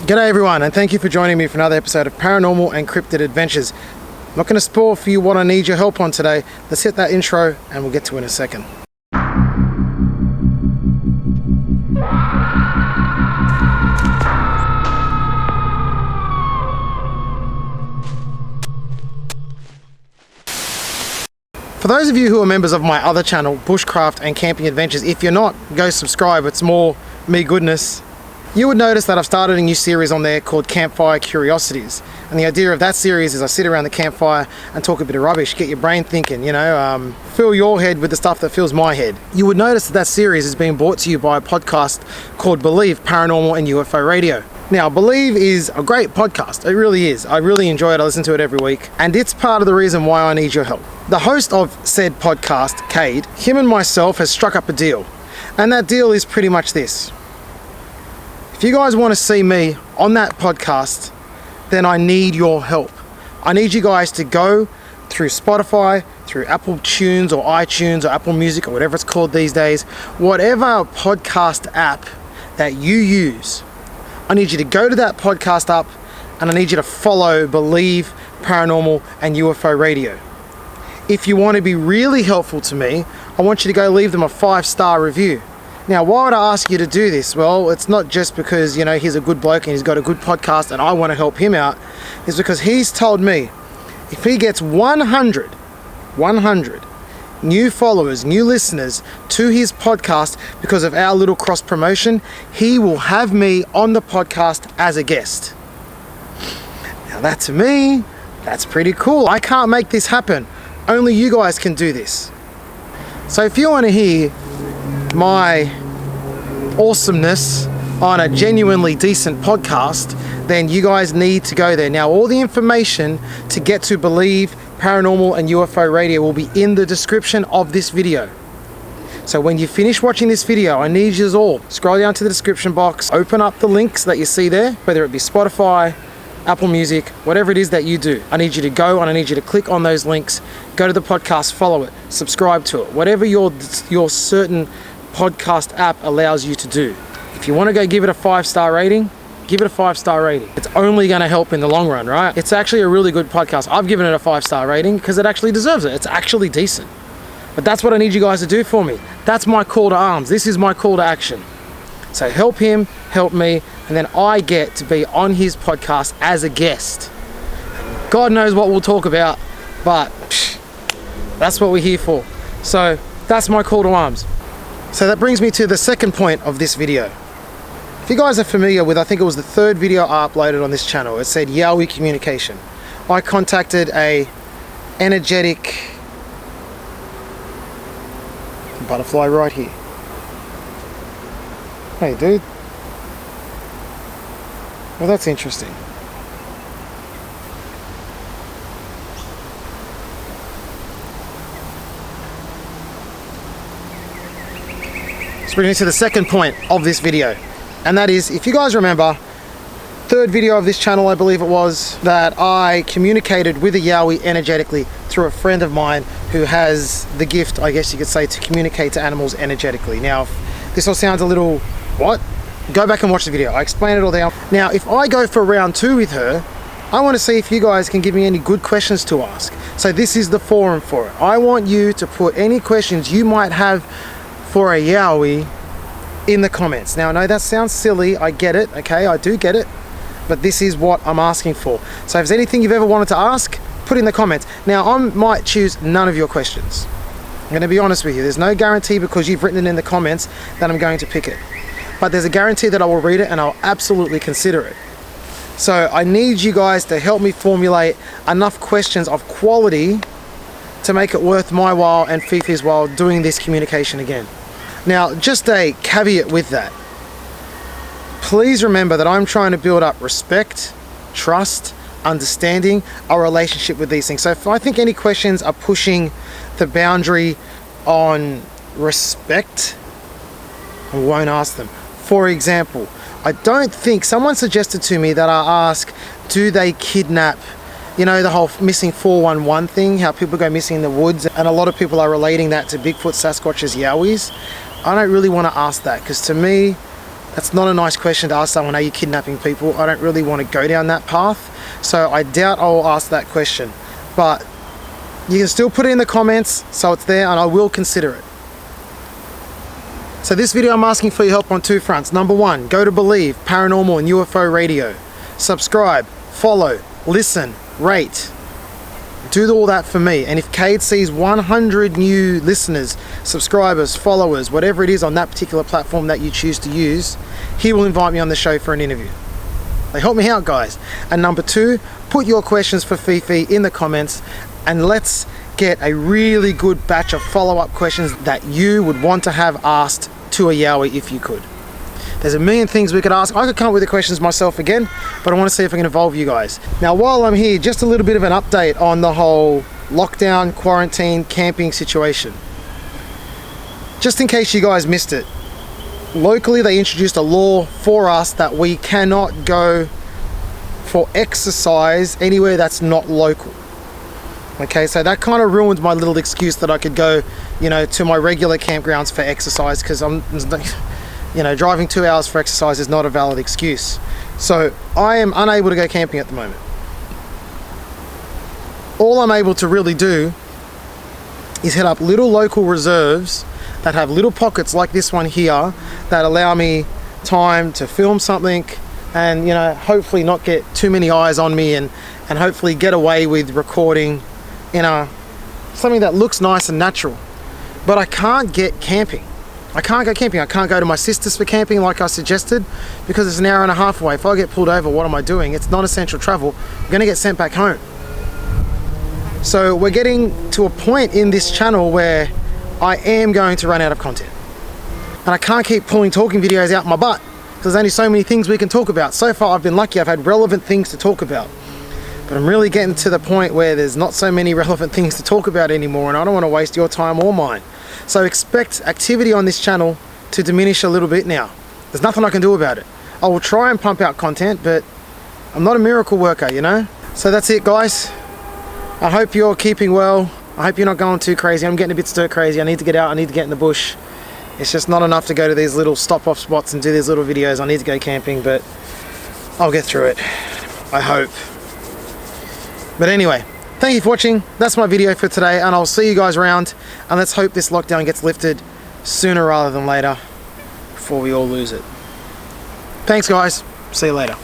G'day everyone, and thank you for joining me for another episode of Paranormal and Cryptid Adventures. I'm not going to spoil for you what I need your help on today. Let's hit that intro and we'll get to it in a second. For those of you who are members of my other channel, Bushcraft and Camping Adventures, if you're not, go subscribe. It's more me goodness. You would notice that I've started a new series on there called Campfire Curiosities. And the idea of that series is I sit around the campfire and talk a bit of rubbish, get your brain thinking, fill your head with the stuff that fills my head. You would notice that that series is being brought to you by a podcast called Believe, Paranormal and UFO Radio. Now, Believe is a great podcast. It really is. I really enjoy it. I listen to it every week. And it's part of the reason why I need your help. The host of said podcast, Kade, him and myself has struck up a deal. And that deal is pretty much this. If you guys want to see me on that podcast, then I need your help. I need you guys to go through Spotify, through Apple Tunes or iTunes or Apple Music or whatever it's called these days, whatever podcast app that you use. I need you to go to that podcast app and I need you to follow Believe, Paranormal and UFO Radio. If you want to be really helpful to me, I want you to go leave them a 5-star review. Now, why would I ask you to do this? Well, it's not just because, he's a good bloke and he's got a good podcast and I want to help him out. It's because he's told me if he gets 100 new followers, new listeners to his podcast because of our little cross promotion, he will have me on the podcast as a guest. Now that to me, that's pretty cool. I can't make this happen. Only you guys can do this. So if you want to hear my awesomeness on a genuinely decent podcast, then you guys need to go there. Now, all the information to get to Believe, Paranormal and UFO Radio will be in the description of this video. So when you finish watching this video, I need you all scroll down to the description box, open up the links that you see there, whether it be Spotify, Apple Music, whatever it is that you do. I need you to go and I need you to click on those links, go to the podcast, follow it, subscribe to it, whatever your certain podcast app allows you to do. If you want to go give it a 5-star rating, give it a 5-star rating. It's only going to help in the long run, right? It's actually a really good podcast. I've given it a 5-star rating because it actually deserves it. It's actually decent. But that's what I need you guys to do for me. That's my call to arms. This is my call to action. So help him, help me, and then I get to be on his podcast as a guest. God knows what we'll talk about, but that's what we're here for. So that's my call to arms. So that brings me to the second point of this video. If you guys are familiar with, I think it was the third video I uploaded on this channel, it said Yowie communication. I contacted a energetic butterfly right here. Hey dude. Well, that's interesting. Bringing me to the second point of this video, and that is, if you guys remember, third video of this channel, I believe it was, that I communicated with a Yowie energetically through a friend of mine who has the gift, I guess you could say, to communicate to animals energetically. Now, if this all sounds a little, what? Go back and watch the video. I explain it all there. Now, if I go for round 2 with her, I want to see if you guys can give me any good questions to ask. So this is the forum for it. I want you to put any questions you might have for a Yowie in the comments. Now I know that sounds silly, I get it, okay, I do get it, but this is what I'm asking for. So if there's anything you've ever wanted to ask, put in the comments. Now I might choose none of your questions. I'm going to be honest with you, there's no guarantee because you've written it in the comments that I'm going to pick it. But there's a guarantee that I will read it and I'll absolutely consider it. So I need you guys to help me formulate enough questions of quality to make it worth my while and Fifi's while doing this communication again. Now, just a caveat with that. Please remember that I'm trying to build up respect, trust, understanding, our relationship with these things. So if I think any questions are pushing the boundary on respect, I won't ask them. For example, I don't think, someone suggested to me that I ask, do they kidnap, the whole missing 411 thing, how people go missing in the woods, and a lot of people are relating that to Bigfoot, Sasquatches, Yowies. I don't really want to ask that, because to me, That's not a nice question to ask someone, are you kidnapping people? I don't really want to go down that path, so I doubt I'll ask that question. But you can still put it in the comments, so it's there, and I will consider it. So this video I'm asking for your help on 2 fronts. Number 1, go to Believe, Paranormal and UFO Radio. Subscribe, follow, listen, rate. Do all that for me. And if Kade sees 100 new listeners, subscribers, followers, whatever it is on that particular platform that you choose to use, he will invite me on the show for an interview. Like, help me out, guys. And number 2, put your questions for Fifi in the comments, and let's get a really good batch of follow-up questions that you would want to have asked to a Yowie if you could. There's a million things we could ask. I could come up with the questions myself again, but I want to see if I can involve you guys. Now, while I'm here, just a little bit of an update on the whole lockdown, quarantine, camping situation. Just in case you guys missed it, locally they introduced a law for us that we cannot go for exercise anywhere that's not local. Okay, so that kind of ruined my little excuse that I could go, you know, to my regular campgrounds for exercise, because I'm, you know, driving 2 hours for exercise is not a valid excuse. So I am unable to go camping at the moment. All I'm able to really do is hit up little local reserves that have little pockets like this one here that allow me time to film something and, you know, hopefully not get too many eyes on me, and hopefully get away with recording in something that looks nice and natural. But I can't get camping. I can't go camping. I can't go to my sister's for camping like I suggested, because it's an hour and a half away. If I get pulled over, what am I doing? It's not essential travel. I'm going to get sent back home. So we're getting to a point in this channel where I am going to run out of content. And I can't keep pulling talking videos out my butt, because there's only so many things we can talk about. So far I've been lucky. I've had relevant things to talk about. But I'm really getting to the point where there's not so many relevant things to talk about anymore, and I don't want to waste your time or mine. So expect activity on this channel to diminish a little bit now. There's nothing I can do about it. I will try and pump out content, but I'm not a miracle worker, you know? So that's it, guys. I hope you're keeping well. I hope you're not going too crazy. I'm getting a bit stir crazy. I need to get out. I need to get in the bush. It's just not enough to go to these little stop-off spots and do these little videos. I need to go camping, but I'll get through it. I hope. But anyway, thank you for watching. That's my video for today, and I'll see you guys around, and let's hope this lockdown gets lifted sooner rather than later before we all lose it. Thanks, guys. See you later.